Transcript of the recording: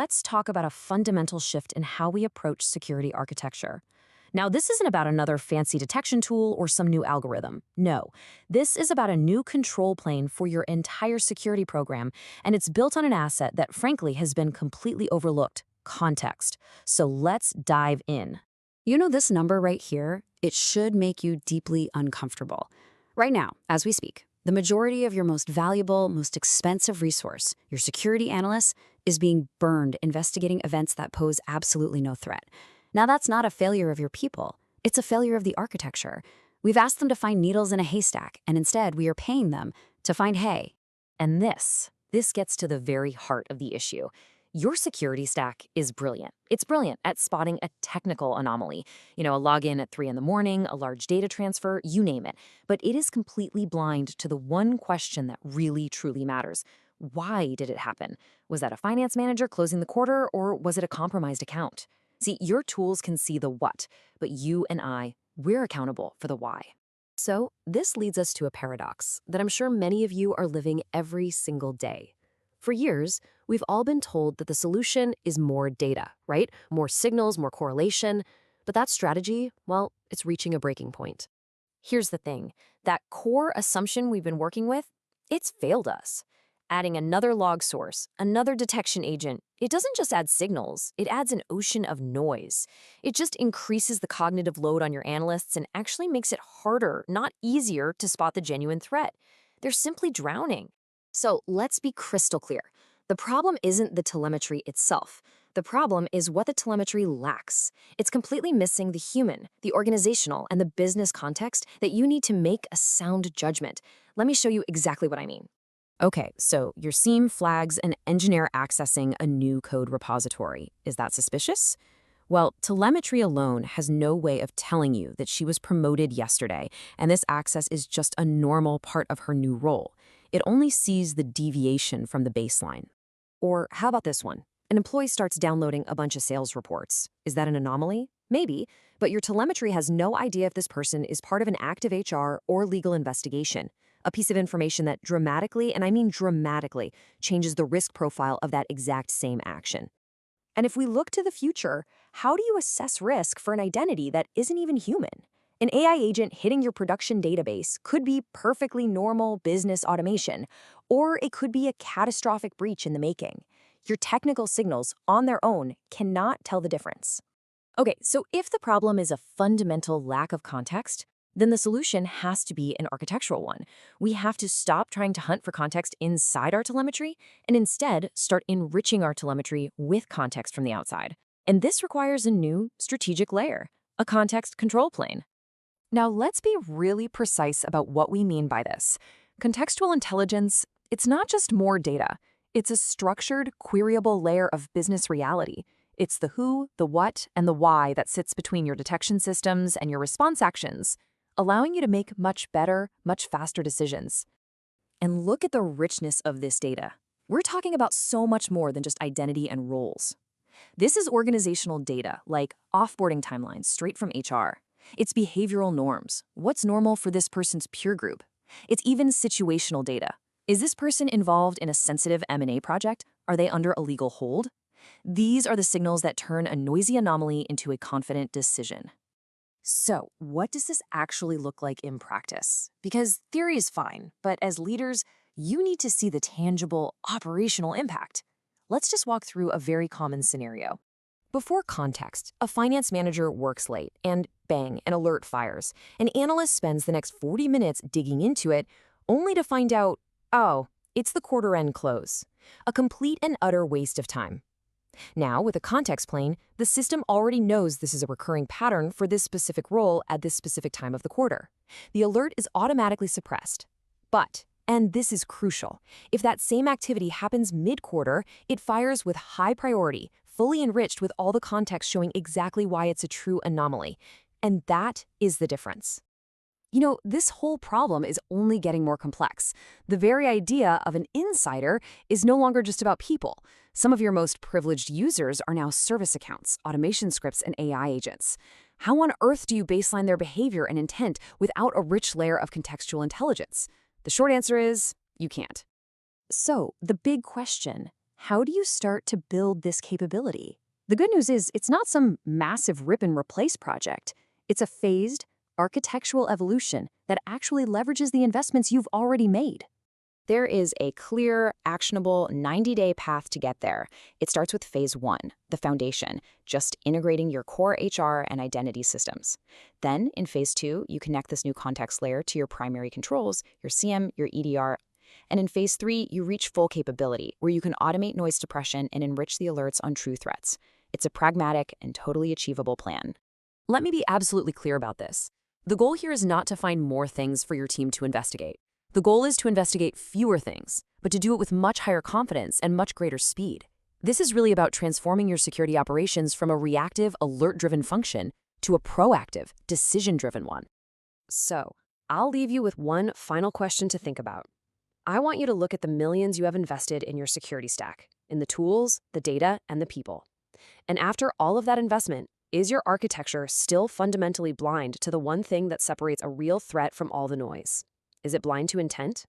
let's talk about a fundamental shift in how we approach security architecture. Now, this isn't about another fancy detection tool or some new algorithm. No, this is about a new control plane for your entire security program, and it's built on an asset that, frankly, has been completely overlooked: context. So let's dive in. You know this number right here? It should make you deeply uncomfortable. Right now, as we speak, the majority of your most valuable, most expensive resource, your security analyst, is being burned investigating events that pose absolutely no threat. Now, that's not a failure of your people. It's a failure of the architecture. We've asked them to find needles in a haystack, and instead we are paying them to find hay. And this gets to the very heart of the issue. Your security stack is brilliant. It's brilliant at spotting a technical anomaly. A login at 3 in the morning, a large data transfer, you name it. But it is completely blind to the one question that really, truly matters. Why did it happen? Was that a finance manager closing the quarter, or was it a compromised account? See, your tools can see the what, but you and we're accountable for the why. So this leads us to a paradox that I'm sure many of you are living every single day. For years, we've all been told that the solution is more data, right? More signals, more correlation. But that strategy, well, it's reaching a breaking point. Here's the thing. That core assumption we've been working with, it's failed us. Adding another log source, another detection agent, it doesn't just add signals, it adds an ocean of noise. It just increases the cognitive load on your analysts and actually makes it harder, not easier, to spot the genuine threat. They're simply drowning. So let's be crystal clear. The problem isn't the telemetry itself. The problem is what the telemetry lacks. It's completely missing the human, the organizational, and the business context that you need to make a sound judgment. Let me show you exactly what I mean. Okay, so your SIEM flags an engineer accessing a new code repository. Is that suspicious? Well, telemetry alone has no way of telling you that she was promoted yesterday, and this access is just a normal part of her new role. It only sees the deviation from the baseline. Or how about this one? An employee starts downloading a bunch of sales reports. Is that an anomaly? Maybe, but your telemetry has no idea if this person is part of an active HR or legal investigation. A piece of information that dramatically, and I mean dramatically, changes the risk profile of that exact same action. And if we look to the future, how do you assess risk for an identity that isn't even human? An AI agent hitting your production database could be perfectly normal business automation, or it could be a catastrophic breach in the making. Your technical signals, on their own, cannot tell the difference. Okay, so if the problem is a fundamental lack of context, then the solution has to be an architectural one. We have to stop trying to hunt for context inside our telemetry and instead start enriching our telemetry with context from the outside. And this requires a new strategic layer, a context control plane. Now, let's be really precise about what we mean by this. Contextual intelligence, it's not just more data. It's a structured, queryable layer of business reality. It's the who, the what, and the why that sits between your detection systems and your response actions, allowing you to make much better, much faster decisions. And look at the richness of this data. We're talking about so much more than just identity and roles. This is organizational data, like offboarding timelines straight from HR. It's behavioral norms. What's normal for this person's peer group? It's even situational data. Is this person involved in a sensitive M&A project? Are they under a legal hold? These are the signals that turn a noisy anomaly into a confident decision. So, what does this actually look like in practice? Because theory is fine, but as leaders, you need to see the tangible, operational impact. Let's just walk through a very common scenario. Before context, a finance manager works late, and bang, an alert fires. An analyst spends the next 40 minutes digging into it, only to find out, oh, it's the quarter-end close. A complete and utter waste of time. Now, with a context plane, the system already knows this is a recurring pattern for this specific role at this specific time of the quarter. The alert is automatically suppressed. But, and this is crucial, if that same activity happens mid-quarter, it fires with high priority, fully enriched with all the context showing exactly why it's a true anomaly. And that is the difference. You know, this whole problem is only getting more complex. The very idea of an insider is no longer just about people. Some of your most privileged users are now service accounts, automation scripts, and AI agents. How on earth do you baseline their behavior and intent without a rich layer of contextual intelligence? The short answer is, you can't. So, the big question, how do you start to build this capability? The good news is it's not some massive rip and replace project. It's a phased, architectural evolution that actually leverages the investments you've already made. There is a clear, actionable 90-day path to get there. It starts with phase 1, the foundation, just integrating your core HR and identity systems. Then, in phase 2, you connect this new context layer to your primary controls, your SIEM, your EDR. And in phase 3, you reach full capability, where you can automate noise suppression and enrich the alerts on true threats. It's a pragmatic and totally achievable plan. Let me be absolutely clear about this. The goal here is not to find more things for your team to investigate. The goal is to investigate fewer things, but to do it with much higher confidence and much greater speed. This is really about transforming your security operations from a reactive, alert-driven function to a proactive, decision-driven one. So, I'll leave you with one final question to think about. I want you to look at the millions you have invested in your security stack, in the tools, the data, and the people. And after all of that investment, is your architecture still fundamentally blind to the one thing that separates a real threat from all the noise? Is it blind to intent?